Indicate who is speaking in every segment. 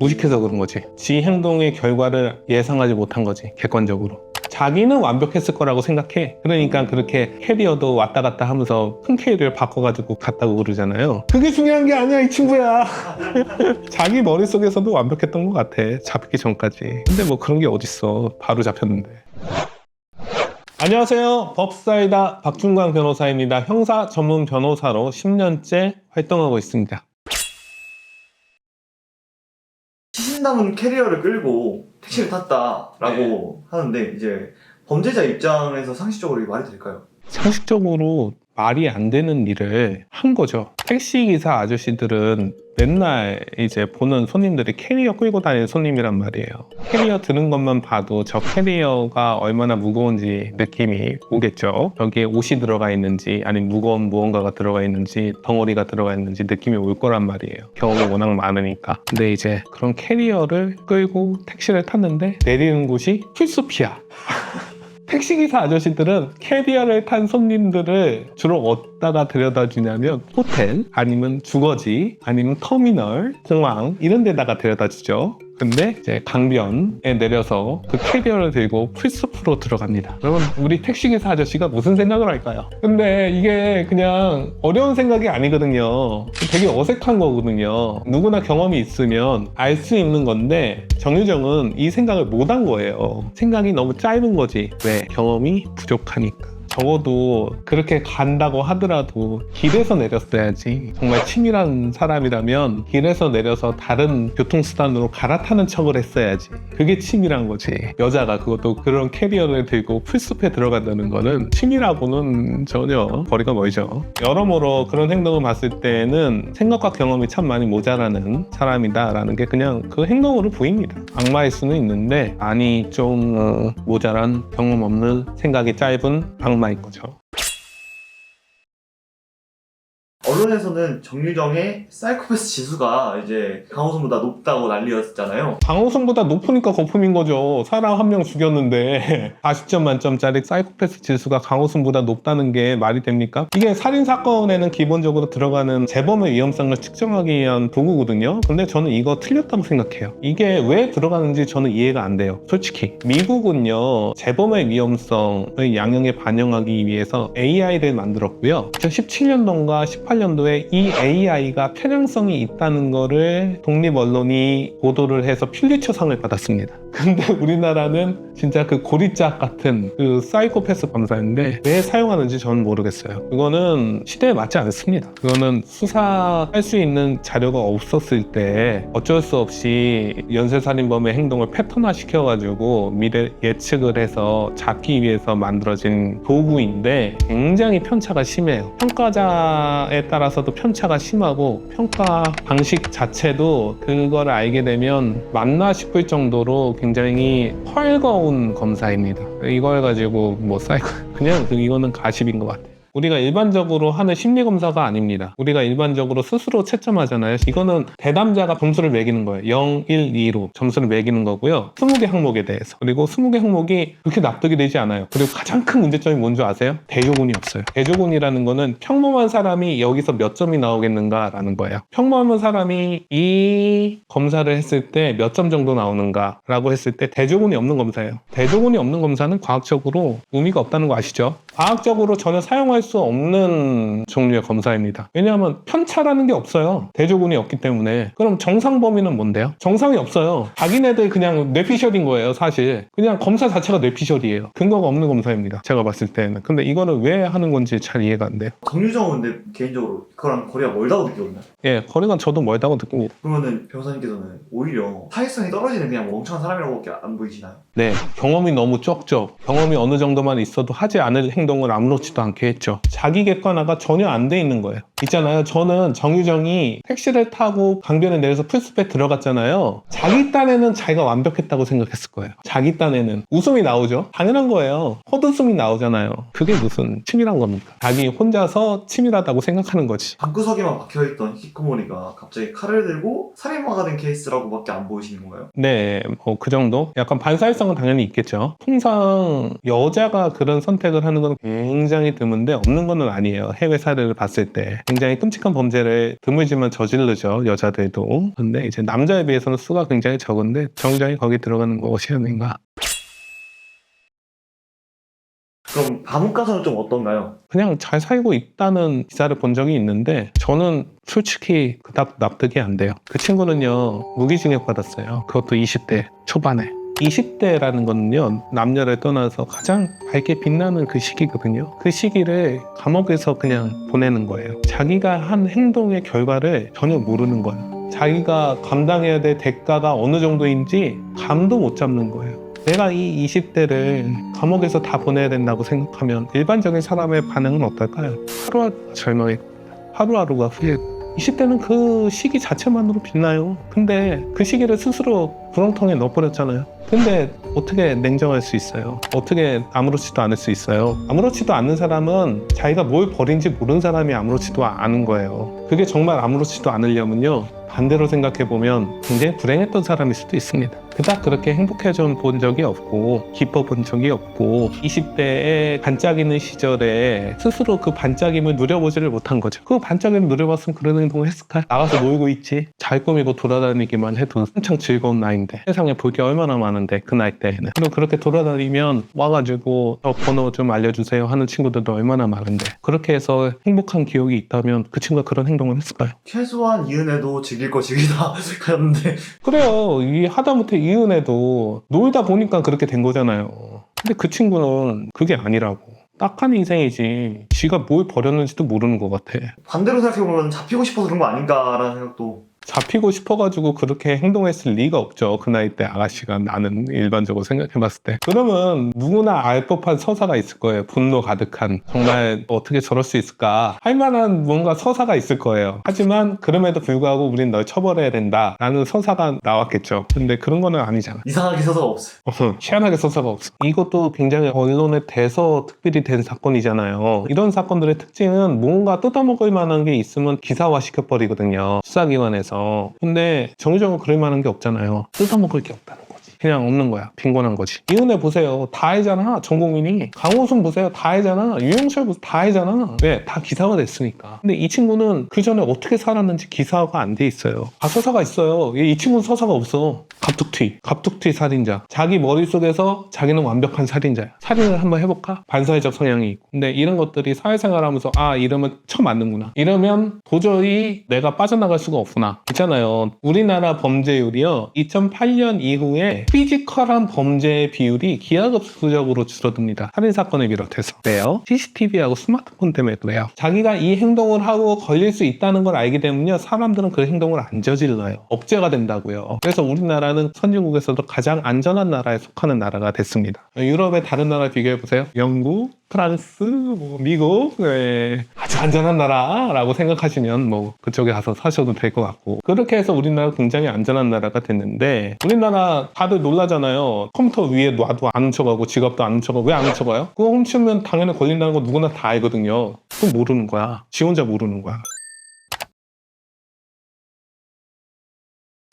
Speaker 1: 무식해서 그런 거지. 지 행동의 결과를 예상하지 못한 거지, 객관적으로. 자기는 완벽했을 거라고 생각해. 그러니까 그렇게 캐리어도 왔다 갔다 하면서 큰 캐리어를 바꿔가지고 갔다고 그러잖아요. 그게 중요한 게 아니야, 이 친구야. 자기 머릿속에서도 완벽했던 것 같아, 잡히기 전까지. 근데 뭐 그런 게 어딨어, 바로 잡혔는데. 안녕하세요, 법사이다 박준광 변호사입니다. 형사 전문 변호사로 10년째 활동하고 있습니다.
Speaker 2: 신신당은 캐리어를 끌고 택시를 탔다라고 하는데, 이제 범죄자 입장에서 상식적으로 이게 말이 될까요?
Speaker 1: 상식적으로 말이 안 되는 일을 한 거죠. 택시기사 아저씨들은 맨날 이제 보는 손님들이 캐리어 끌고 다니는 손님이란 말이에요. 캐리어 드는 것만 봐도 저 캐리어가 얼마나 무거운지 느낌이 오겠죠. 여기에 옷이 들어가 있는지, 아니면 무거운 무언가가 들어가 있는지, 덩어리가 들어가 있는지 느낌이 올 거란 말이에요. 경험이 워낙 많으니까. 근데 이제 그런 캐리어를 끌고 택시를 탔는데 내리는 곳이 필수피야. 택시기사 아저씨들은 캐리어를 탄 손님들을 주로 어디다가 데려다 주냐면 호텔, 아니면 주거지, 아니면 터미널, 공항 이런 데다가 데려다 주죠. 근데 이제 강변에 내려서 그 캐리어를 들고 풀숲으로 들어갑니다. 그러면 우리 택시기사 아저씨가 무슨 생각을 할까요? 근데 이게 그냥 어려운 생각이 아니거든요. 되게 어색한 거거든요. 누구나 경험이 있으면 알 수 있는 건데, 정유정은 이 생각을 못 한 거예요. 생각이 너무 짧은 거지. 왜? 경험이 부족하니까. 적어도 그렇게 간다고 하더라도 길에서 내렸어야지. 정말 치밀한 사람이라면 길에서 내려서 다른 교통수단으로 갈아타는 척을 했어야지. 그게 치밀한 거지. 여자가 그것도 그런 캐리어를 들고 풀숲에 들어간다는 거는 치밀하고는 전혀 거리가 멀죠. 여러모로 그런 행동을 봤을 때는 생각과 경험이 참 많이 모자라는 사람이다라는 게 그냥 그 행동으로 보입니다. 악마일 수는 있는데 많이 좀 모자란, 경험 없는, 생각이 짧은 악마인 거죠.
Speaker 2: 언론에서는 정유정의 사이코패스 지수가 이제 강호선보다 높다고 난리였잖아요.
Speaker 1: 강호선보다 높으니까 거품인 거죠. 사람 한 명 죽였는데 40점 만점짜리 사이코패스 지수가 강호선보다 높다는 게 말이 됩니까? 이게 살인사건에는 기본적으로 들어가는 재범의 위험성을 측정하기 위한 도구거든요. 근데 저는 이거 틀렸다고 생각해요. 이게 왜 들어가는지 저는 이해가 안 돼요. 솔직히 미국은요, 재범의 위험성의 양형에 반영하기 위해서 AI를 만들었고요. 2017년도인가 18년도에 이 AI가 편향성이 있다는 거를 독립 언론이 보도를 해서 퓰리처상을 받았습니다. 근데 우리나라는 진짜 그 고리짝 같은 그 사이코패스 검사인데 왜 사용하는지 저는 모르겠어요. 그거는 시대에 맞지 않습니다. 그거는 수사할 수 있는 자료가 없었을 때 어쩔 수 없이 연쇄살인범의 행동을 패턴화 시켜가지고 미래 예측을 해서 잡기 위해서 만들어진 도구인데 굉장히 편차가 심해요. 평가자에 따라서도 편차가 심하고 평가 방식 자체도 그걸 알게 되면 맞나 싶을 정도로 굉장히 헐거운 검사입니다. 이걸 가지고 뭐 그냥 이거는 가십인 것 같아요. 우리가 일반적으로 하는 심리검사가 아닙니다. 우리가 일반적으로 스스로 채점하잖아요. 이거는 대담자가 점수를 매기는 거예요. 0, 1, 2로 점수를 매기는 거고요. 20개 항목에 대해서. 그리고 20개 항목이 그렇게 납득이 되지 않아요. 그리고 가장 큰 문제점이 뭔지 아세요? 대조군이 없어요. 대조군이라는 거는 평범한 사람이 여기서 몇 점이 나오겠는가라는 거예요. 평범한 사람이 이 검사를 했을 때 몇 점 정도 나오는가라고 했을 때 대조군이 없는 검사예요. 대조군이 없는 검사는 과학적으로 의미가 없다는 거 아시죠? 과학적으로 전혀 사용할 수 없는 종류의 검사입니다. 왜냐하면 편차라는 게 없어요. 대조군이 없기 때문에. 그럼 정상 범위는 뭔데요? 정상이 없어요. 자기네들 그냥 뇌피셜인 거예요, 사실. 그냥 검사 자체가 뇌피셜이에요. 근거가 없는 검사입니다, 제가 봤을 때는. 근데 이거는 왜 하는 건지 잘 이해가 안 돼요.
Speaker 2: 정유정은 근데 개인적으로 그거랑 거리가 멀다고 느끼거든요.
Speaker 1: 예, 거리가 저도 멀다고 듣고.
Speaker 2: 그러면은 변호사님께서는 오히려 사회성이 떨어지는 그냥 멍청한 사람이라고밖에 안 보이시나요?
Speaker 1: 네, 경험이 너무 적죠. 경험이 어느 정도만 있어도 하지 않을 행동을 아무렇지도 않게 했죠. 자기 객관화가 전혀 안 돼 있는 거예요. 있잖아요, 저는 정유정이 택시를 타고 강변에 내려서 풀숲에 들어갔잖아요. 자기 딴에는 자기가 완벽했다고 생각했을 거예요. 자기 딴에는 웃음이 나오죠. 당연한 거예요. 헛웃음이 나오잖아요. 그게 무슨 치밀한 겁니까? 자기 혼자서 치밀하다고 생각하는 거지.
Speaker 2: 방구석에만 박혀있던 히키코모리가 갑자기 칼을 들고 살인마가 된 케이스라고밖에 안 보이시는 건가요?
Speaker 1: 네, 뭐 그 정도? 약간 반사회성은 당연히 있겠죠. 통상 여자가 그런 선택을 하는 건 건 굉장히 드문데 없는 건 아니에요. 해외 사례를 봤을 때 굉장히 끔찍한 범죄를 드물지만 저지르죠, 여자들도. 근데 이제 남자에 비해서는 수가 굉장히 적은데 정장이 거기 들어가는 것이 아닌가.
Speaker 2: 그럼 감옥 가서는 좀 어떤가요?
Speaker 1: 그냥 잘 살고 있다는 기사를 본 적이 있는데 저는 솔직히 그닥 납득이 안 돼요. 그 친구는요, 무기징역 받았어요. 그것도 20대 초반에. 20대라는 거는요, 남녀를 떠나서 가장 밝게 빛나는 그 시기거든요. 그 시기를 감옥에서 그냥 보내는 거예요. 자기가 한 행동의 결과를 전혀 모르는 거예요. 자기가 감당해야 될 대가가 어느 정도인지 감도 못 잡는 거예요. 내가 이 20대를 감옥에서 다 보내야 된다고 생각하면 일반적인 사람의 반응은 어떨까요? 하루하루 절망해, 하루하루가 후회. 20대는 그 시기 자체만으로 빛나요. 근데 그 시기를 스스로 구렁텅이에 넣어버렸잖아요. 근데 어떻게 냉정할 수 있어요? 어떻게 아무렇지도 않을 수 있어요? 아무렇지도 않은 사람은 자기가 뭘 버린지 모르는 사람이 아무렇지도 않은 거예요. 그게 정말 아무렇지도 않으려면요, 반대로 생각해보면 굉장히 불행했던 사람일 수도 있습니다. 그닥 그렇게 행복해져 본 적이 없고 기뻐 본 적이 없고 20대에 반짝이는 시절에 스스로 그 반짝임을 누려보지를 못한 거죠. 그 반짝임을 누려봤으면 그런 행동을 했을까요? 나가서 놀고 있지, 잘 꾸미고 돌아다니기만 해도 한창 즐거운 나이인데, 세상에 볼 게 얼마나 많은데 그 나이 때에는. 그리고 그렇게 돌아다니면 와가지고 저 번호 좀 알려주세요 하는 친구들도 얼마나 많은데, 그렇게 해서 행복한 기억이 있다면 그 친구가 그런 행동을 했을까요?
Speaker 2: 최소한 이은혜도 즐길 거 즐기다 가는데
Speaker 1: 그래요. 이 하다못해 이은혜도 놀다 보니까 그렇게 된 거잖아요. 근데 그 친구는 그게 아니라고. 딱한 인생이지, 지가 뭘 버렸는지도 모르는 것 같아.
Speaker 2: 반대로 생각해보면 잡히고 싶어서 그런 거 아닌가라는 생각도.
Speaker 1: 잡히고 싶어가지고 그렇게 행동했을 리가 없죠. 그 나이 때 아가씨가, 나는 일반적으로 생각해봤을 때. 그러면 누구나 알 법한 서사가 있을 거예요. 분노 가득한, 정말 어떻게 저럴 수 있을까 할 만한 뭔가 서사가 있을 거예요. 하지만 그럼에도 불구하고 우린 널 처벌해야 된다 라는 서사가 나왔겠죠. 근데 그런 거는 아니잖아.
Speaker 2: 이상하게 서사가 없어요.
Speaker 1: 희한하게 서사가 없어. 이것도 굉장히 언론에 대서 특별히 된 사건이잖아요. 이런 사건들의 특징은 뭔가 뜯어먹을 만한 게 있으면 기사화 시켜버리거든요, 수사기관에서. 근데 정유정은 그럴 만한 게 없잖아요. 뜯어먹을 게 없다는 거지. 그냥 없는 거야. 빈곤한 거지. 이은혜 보세요. 다 알잖아, 전 국민이. 강호순 보세요. 다 알잖아. 유영철 보세요. 다 알잖아. 왜? 다 기사가 됐으니까. 근데 이 친구는 그 전에 어떻게 살았는지 기사가 안 돼 있어요. 다 서사가 있어요. 이 친구는 서사가 없어. 갑툭튀 살인자. 자기 머릿속에서 자기는 완벽한 살인자야. 살인을 한번 해볼까? 반사회적 성향이 있고. 근데 이런 것들이 사회생활하면서 이러면 처맞는구나, 이러면 도저히 내가 빠져나갈 수가 없구나. 있잖아요, 우리나라 범죄율이요, 2008년 이후에 피지컬한 범죄의 비율이 기하급수적으로 줄어듭니다. 살인사건을 비롯해서. 왜요? CCTV하고 스마트폰 때문에 그래요. 자기가 이 행동을 하고 걸릴 수 있다는 걸 알게 되면요, 사람들은 그 행동을 안 저질러요. 억제가 된다고요. 그래서 우리나라는 선진국에서도 가장 안전한 나라에 속하는 나라가 됐습니다. 유럽의 다른 나라 비교해보세요. 영국, 프랑스, 미국, 아주 안전한 나라라고 생각하시면 그쪽에 가서 사셔도 될 것 같고, 그렇게 해서 우리나라 굉장히 안전한 나라가 됐는데, 우리나라 다들 놀라잖아요. 컴퓨터 위에 놔도 안 훔쳐가고 지갑도 안 훔쳐가고. 왜 안 훔쳐가요? 그거 훔치면 당연히 걸린다는 거 누구나 다 알거든요. 그거 모르는 거야. 지 혼자 모르는 거야.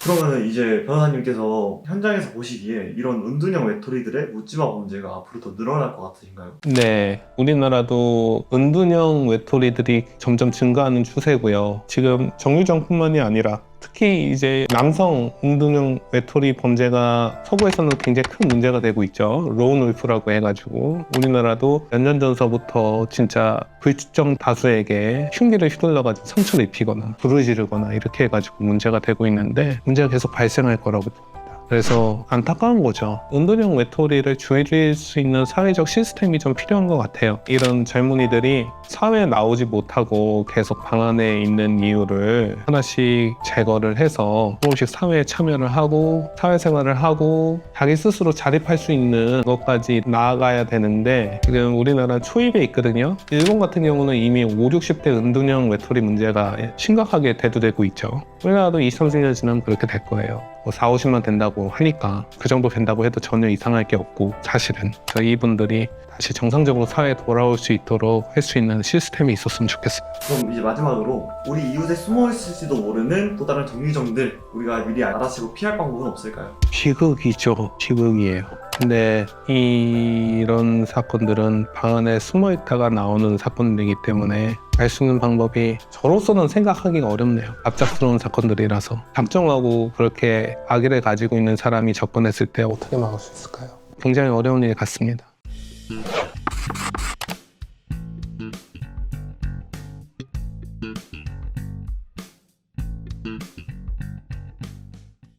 Speaker 2: 그러면 이제 변호사님께서 현장에서 보시기에 이런 은둔형 외톨이들의 묻지마 범죄가 앞으로 더 늘어날 것 같으신가요?
Speaker 1: 네, 우리나라도 은둔형 외톨이들이 점점 증가하는 추세고요. 지금 정유정뿐만이 아니라 특히 이제 남성 은둔형 외톨이 범죄가 서구에서는 굉장히 큰 문제가 되고 있죠. 로운 울프라고 해가지고 우리나라도 몇 년 전서부터 진짜 불특정 다수에게 흉기를 휘둘러가지고 상처를 입히거나 불을 지르거나 이렇게 해가지고 문제가 되고 있는데, 문제가 계속 발생할 거라고 봅니다. 그래서 안타까운 거죠. 은둔형 외톨이를 줄일 수 있는 사회적 시스템이 좀 필요한 것 같아요. 이런 젊은이들이 사회에 나오지 못하고 계속 방 안에 있는 이유를 하나씩 제거를 해서 조금씩 사회에 참여를 하고 사회생활을 하고 자기 스스로 자립할 수 있는 것까지 나아가야 되는데, 지금 우리나라 초입에 있거든요. 일본 같은 경우는 이미 5, 60대 은둔형 외톨이 문제가 심각하게 대두되고 있죠. 우리나라도 20, 30년 지나면 그렇게 될 거예요. 4, 50만 된다고 하니까 그 정도 된다고 해도 전혀 이상할 게 없고, 사실은 이분들이 다시 정상적으로 사회에 돌아올 수 있도록 할 수 있는 시스템이 있었으면 좋겠어요.
Speaker 2: 그럼 이제 마지막으로 우리 이웃에 숨어 있을지도 모르는 또 다른 정유정들 우리가 미리 알아채고 피할 방법은 없을까요?
Speaker 1: 비극이죠. 비극이에요. 근데 이런 사건들은 방 안에 숨어 있다가 나오는 사건들이기 때문에 알 수 있는 방법이 저로서는 생각하기가 어렵네요. 갑작스러운 사건들이라서. 작정하고 그렇게 악의를 가지고 있는 사람이 접근했을 때 어떻게 막을 수 있을까요? 굉장히 어려운 일 같습니다.